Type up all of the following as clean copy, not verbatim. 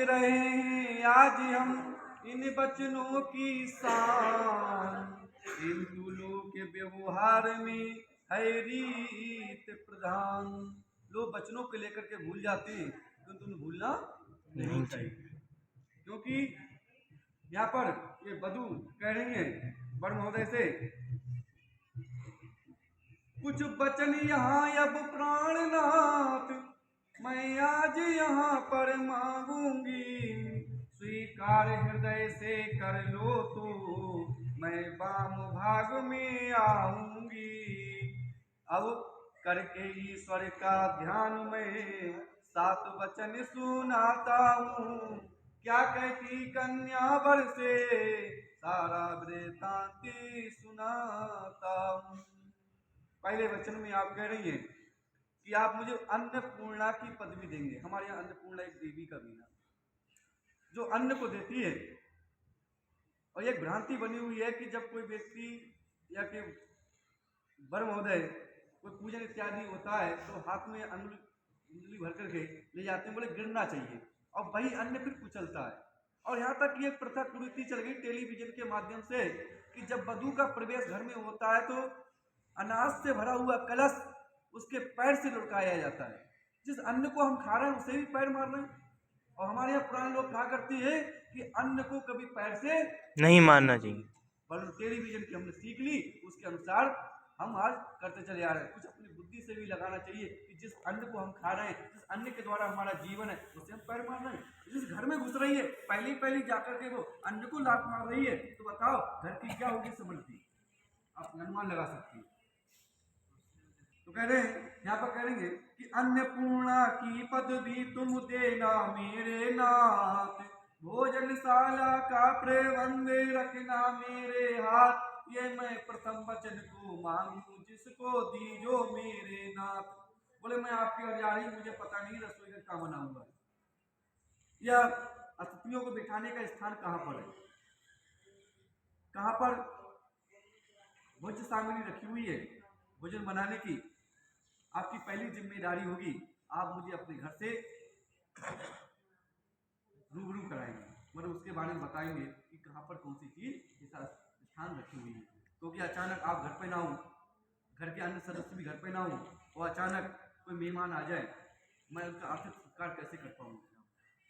रहे हैं आज हम इन वचनों की शान, किंतु लोग के व्यवहार में है रीत प्रधान। लोग वचनों को लेकर के भूल जाते हैं, किंतु उन्हें भूलना नहीं चाहिए। क्योंकि यहाँ पर ये बधू कह रही है बड़ महोदय से, कुछ वचन यहाँ अब प्राणनाथ मैं आज यहाँ पर मांगूंगी, स्वीकार हृदय से कर लो तो मैं वाम भाग में आऊंगी। अब करके ईश्वर का ध्यान में 7 वचन सुनाता हूँ, क्या कहती कन्या वर से सारा वृत्तांत सुनाता हूँ। पहले वचन में आप कह रही हैं कि आप मुझे अन्नपूर्णा की पदवी देंगे। हमारे यहाँ अन्नपूर्णा एक देवी का भी नाम जो अन्न को देती है। और एक भ्रांति बनी हुई है कि जब कोई व्यक्ति या कि वर महोदय कोई पूजन इत्यादि होता है तो हाथ में अंगुली भर करके ले जाते हैं, बोले गिरना चाहिए, और वही अन्न फिर कुचलता है। और यहाँ तक ये प्रथा कुरीति चल गई टेलीविजन के माध्यम से कि जब वधू का प्रवेश घर में होता है तो अनाज से भरा हुआ कलश उसके पैर से लुढ़काया जाता है। जिस अन्न को हम खा रहे हैं उसे भी पैर मार रहे हैं। और हमारे यहाँ पुराने लोग कहा करते हैं कि अन्न को कभी पैर से नहीं मारना चाहिए, पर टेलीविजन की हमने सीख ली, उसके अनुसार हम आज करते चले आ रहे हैं। कुछ अपनी बुद्धि से भी लगाना चाहिए कि जिस अन्न को हम खा रहे हैं, जिस अन्न के द्वारा हमारा जीवन है, उसे हम पैर मार रहे हैं। जिस घर में घुस रही है पहली जाकर के वो अन्न को लात मार रही है, तो बताओ घर की क्या होगी समझती, आप अनुमान लगा सकती है। तो कह रहे हैं यहाँ पर कहेंगे कि अन्नपूर्णा की पदवी तुम देना मेरे नाथ, भोजनशाला का प्रबंध रखना मेरे हाथ, ये मैं प्रथम वचन को मांगू जिसको दीजो मेरे नाथ। बोले मैं आपकी घर जा रही, मुझे पता नहीं रसोई घर कहाँ बनाऊंगा, या अतिथियों को बिठाने का स्थान कहाँ पर है, कहाँ पर भोज्य सामग्री रखी हुई है भोजन बनाने की। आपकी पहली जिम्मेदारी होगी आप मुझे अपने घर से रूबरू कराएंगे, मतलब उसके बारे में बताएंगे कि कहाँ पर कौन सी चीज स्थान रखी हुई है। क्योंकि अचानक आप घर पे ना हो, घर के अन्य सदस्य भी घर पे ना हो, और अचानक कोई मेहमान आ जाए, मैं उनका आर्थिक सत्कार कैसे कर पाऊंगा।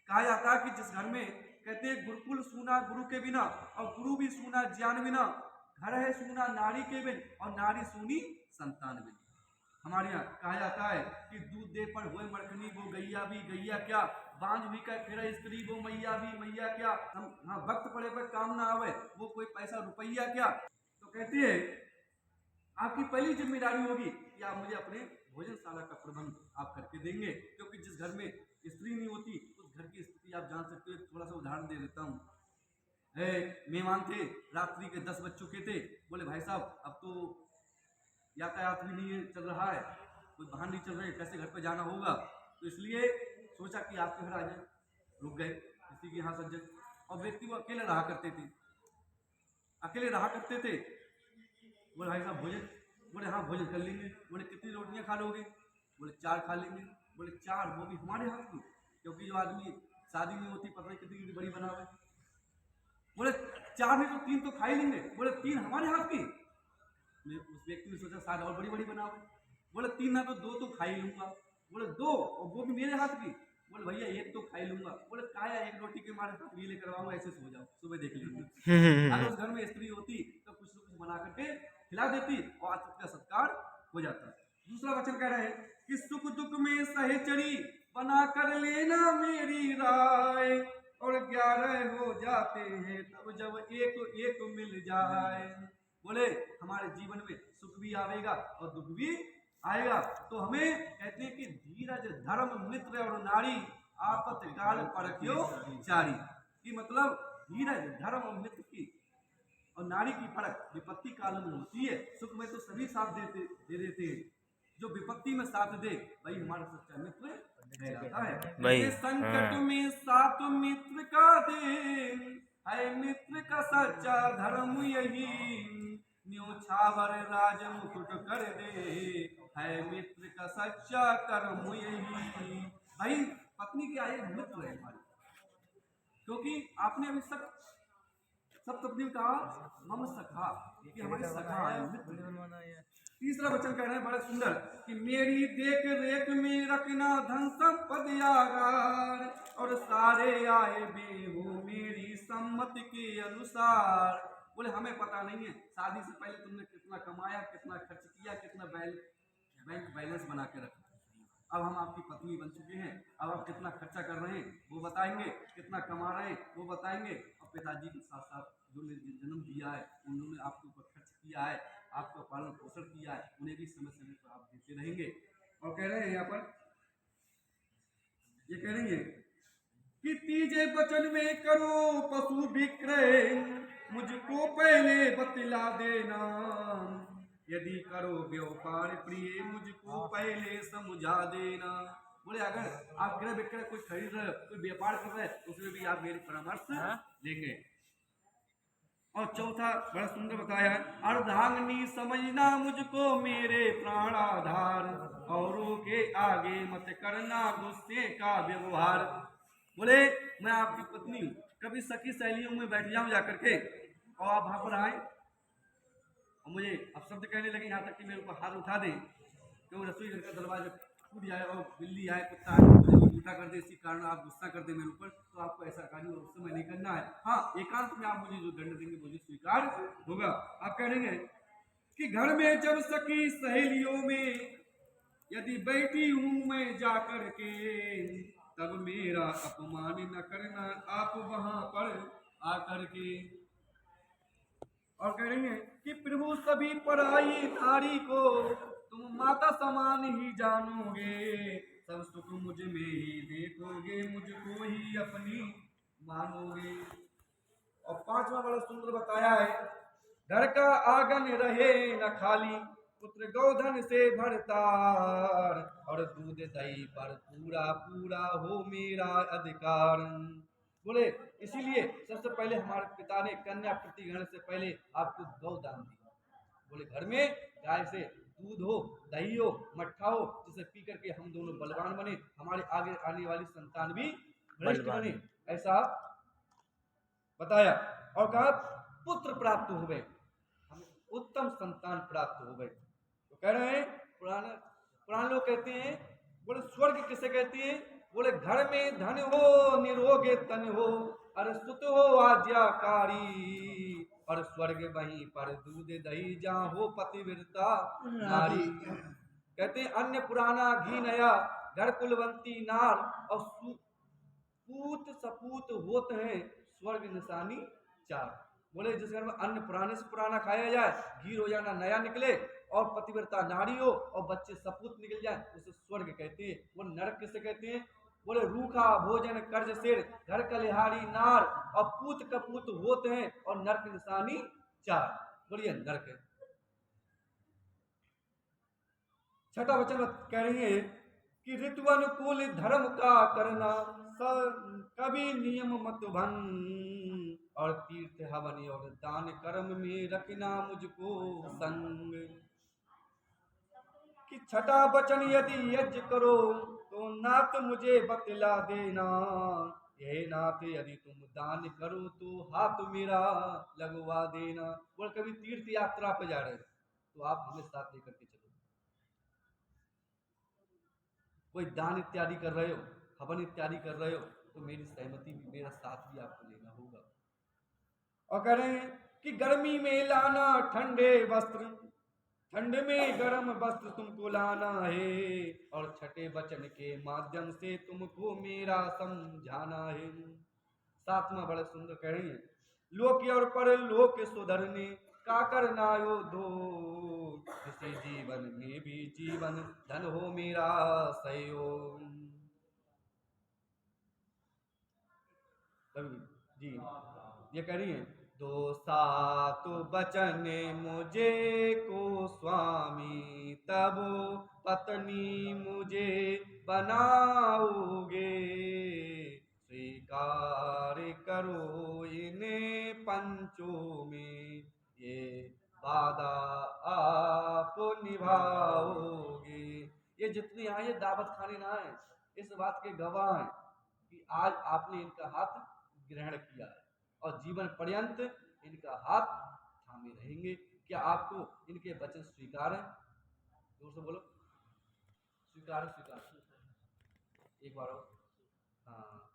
कहा जाता है कि जिस घर में कहते हैं गुरुकुल सूना गुरु के बिना, और गुरु भी सूना ज्ञान बिना, घर है सूना नारी के बिन, और नारी सूनी संतान बिन। हमारे यहाँ कहा जाता है कि दूध दे पर हुए मरखनी वो गैया भी गैया क्या, बांझ भी कर फिर स्त्री वो मैया भी मैया क्या, हम हाँ वक्त पड़े पर काम ना आवे वो कोई पैसा रुपया क्या। तो कहती है आपकी पहली जिम्मेदारी होगी कि आप मुझे अपने भोजनशाला का प्रबंध आप करके देंगे। क्योंकि जिस घर में स्त्री नहीं होती उस घर की स्थिति आप जान सकते हो। थोड़ा सा उदाहरण दे देता हूँ। मेहमान थे, रात्रि के 10 बज चुके थे, बोले भाई साहब अब तो यातायात भी नहीं चल रहा है, कोई वाहन नहीं चल रहे, कैसे घर पे जाना होगा, तो इसलिए सोचा कि आपके घर आ जाए। रुक गए किसी के यहाँ सज्जन, और व्यक्ति वो अकेले रहा करते थे, बोले भाई साहब भोजन, बोले हाँ भोजन कर लेंगे। बोले कितनी रोटियां खा लोगे, बोले 4 खा लेंगे। बोले 4, वो भी हमारे हाथ की, क्योंकि जो आदमी शादी में होती पता नहीं कितनी बड़ी बनावे। बोले 4 नहीं तो 3 तो खा ही लेंगे। बोले 3 हमारे हाथ की। उस व्यक्ति ने सोचा शायद और बड़ी बड़ी बनाओ। बोले 3 ना तो 2 तो खा ही लूंगा। बोले 2 और वो भी मेरे हाथ की। बोले भैया 1 तो खा ही लूंगा। बोले काया 1 रोटी के मारे हाथ ये लेकर आऊंगा, ऐसे सो जाओ, सुबह देख लेंगे। अगर उस घर में स्त्री होती तो कुछ न कुछ बना करके खिला देती और आतिथ्य का सत्कार हो जाता। दूसरा वचन कह रहे हैं कि सुख दुख में सहचरी बना कर लेना मेरी राय, और 11 हो जाते हैं तब जब एक मिल जाए। बोले हमारे जीवन में सुख भी आएगा और दुख भी आएगा, तो हमें कहते हैं कि धीरज धर्म मित्र और नारी आपत्काल परख्यो चारी, कि मतलब धीरज धर्म और मित्र की और नारी की फर्क विपत्ति काल में होती है। सुख में तो सभी साथ दे देते हैं, जो विपत्ति में साथ दे वही हमारा सच्चा मित्र कहलाता है। संकट में साथ मित्र का दे, है मित्र का सच्चा धर्म यही, न्योछावर राज मुकुट कर दे, है मित्र का सच्चा कर्म यही। भाई पत्नी क्या एक मित्र है हमारी, क्योंकि आपने अभी सप्तपदी में कहा मम सखा, कि हमारे सखा है, मित्र। तीसरा वचन कह रहे हैं बड़ा सुंदर कि मेरी देख रेख में रखना धन संपत्ति आगार, और सारे आए भी हो मेरी सम्मति के अनुसार। बोले हमें पता नहीं है शादी से पहले तुमने कितना कमाया, कितना खर्च किया, कितना बैंक बैलेंस बना के रखा। अब हम आपकी पत्नी बन चुके हैं, अब आप कितना खर्चा कर रहे हैं वो बताएंगे, कितना कमा रहे हैं वो बताएंगे। और पिताजी के साथ साथ जो जन्म दिया है, उन्होंने आपके ऊपर खर्च किया है, आपका पालन पोषण किया है, उन्हें भी समय समय पर आप देते रहेंगे। और कह रहे हैं यहाँ पर, ये कह रही है कि तीजे वचन में करो पशु विक्रय, मुझको पहले बतला देना। यदि करो व्यापार प्रिय, मुझको पहले समझा देना। बोले अगर आप क्रय विक्रय कोई खरीद रहे हो, कोई व्यापार कर रहे हैं, तो उसमें भी आप मेरी परामर्श लेंगे। और चौथा बड़ा सुंदर बताया है, अर्धांगिनी समझना मुझको मेरे प्राणाधार, औरों के आगे मत करना गुस्से का व्यवहार। बोले मैं आपकी पत्नी हूँ, कभी सखी सहेलियों में बैठ जाऊं जाकर के और आप वहां पर आए और मुझे अब शब्द कहने लगे, यहाँ तक कि मेरे ऊपर हाथ उठा दें, क्यों रसोई घर का दरवाजा टूट जाए और बिल्ली आए, कुत्ता आए, मुझे उल्टा कर दे, इसी कारण आप गुस्सा कर दे मेरे ऊपर, तो आपको ऐसा कार्य उस समय नहीं करना है। हाँ, एकांत में आप मुझे जो दंड देंगे मुझे स्वीकार होगा। आप कहेंगे कि घर में जब सखी सहेलियों में यदि बैठी हूं मैं जाकर के, तब मेरा अपमान न करना आप वहां पर आकर के। और कह रही है कि प्रभु सभी पराई नारी को तुम माता समान ही जानोगे, सब सुख मुझ में ही देखोगे, मुझको ही अपनी मानोगे। और पांचवा बड़ा सुंदर बताया है, घर का आंगन रहे न खाली, पुत्र गोधन से भरतार, और दूध दही पर पूरा पूरा हो मेरा अधिकार। बोले इसीलिए सबसे पहले हमारे पिता ने कन्या प्रतिग्रहण से पहले आपको गौ दान दिया। बोले घर में गाय से दूध हो, दही हो, मट्ठा हो, जिसे पी करके हम दोनों बलवान बने, हमारे आगे आने वाली संतान भी बलिष्ठ बने, ऐसा बताया। और कहा पुत्र प्राप्त हो गए, हमें उत्तम संतान प्राप्त हो गए। तो कह रहे हैं पुराण लोग कहते हैं, बोले स्वर्ग किसे कहते हैं? बोले घर में धन हो, निरोगे तन हो, अरे सुत हो आज्ञाकारी, और स्वर्ग वहीं पर दूध दही जहाँ हो पतिव्रता नारी। कहते हैं अन्न पुराना घी नया, घर कुलवंती नार, और पूत सपूत होत हैं स्वर्ग निशानी चार। बोले जिस घर में अन्न पुराने से पुराना खाया जाए, घी रोजाना नया निकले, और पतिव्रता नारी हो, और बच्चे सपूत निकल जाए, उसे स्वर्ग कहते हैं। वो नरक किसे कहते हैं? बोले रूखा भोजन कर्ज सिर, घर कलिहारी नार, और पूत कपूत होते हैं, और नरक निशानी चार। बोलिए नरक है। छठा वचन कह रही है कि ऋतु अनुकूल धर्म का करना, कभी नियम मत भंग, और तीर्थ हवन और दान कर्म में रखना मुझको संग। कि छठा वचन यदि यज्ञ करो तो नाथ मुझे बतला देना, ये नाथ यदि तुम दान करो तो हाथ मेरा लगवा देना। बोल कभी तीर्थ यात्रा पे जा रहे तो आप हमें साथ लेकर के चलो, कोई दान इत्यादि कर रहे हो, हवन इत्यादि कर रहे हो, तो मेरी सहमति भी, मेरा साथ भी आपको लेना होगा। और कह रहे हैं कि गर्मी में लाना ठंडे वस्त्र, ठंड में गर्म वस्त्र तुमको लाना है, और छठे वचन के माध्यम से तुमको मेरा समझाना है। सातवां बड़ा सुंदर कह रही है, लोक और पर लोक सुधरने का करना यो दो, इसी जीवन में भी जीवन धन हो मेरा सहयोग। जी ये कह रही है, दो सात वचन मुझे को स्वामी, तब पत्नी मुझे बनाओगे, स्वीकार करो इन्हें पंचों में, ये वादा आप निभाओगे। ये जितने आए दावत खाने ना आए, इस बात के गवाह हैं कि आज आपने इनका हाथ ग्रहण किया है और जीवन पर्यंत इनका हाथ थामे रहेंगे। क्या आपको इनके वचन स्वीकार है? जोर से बोलो, स्वीकार है? स्वीकार, एक बार और। हाँ,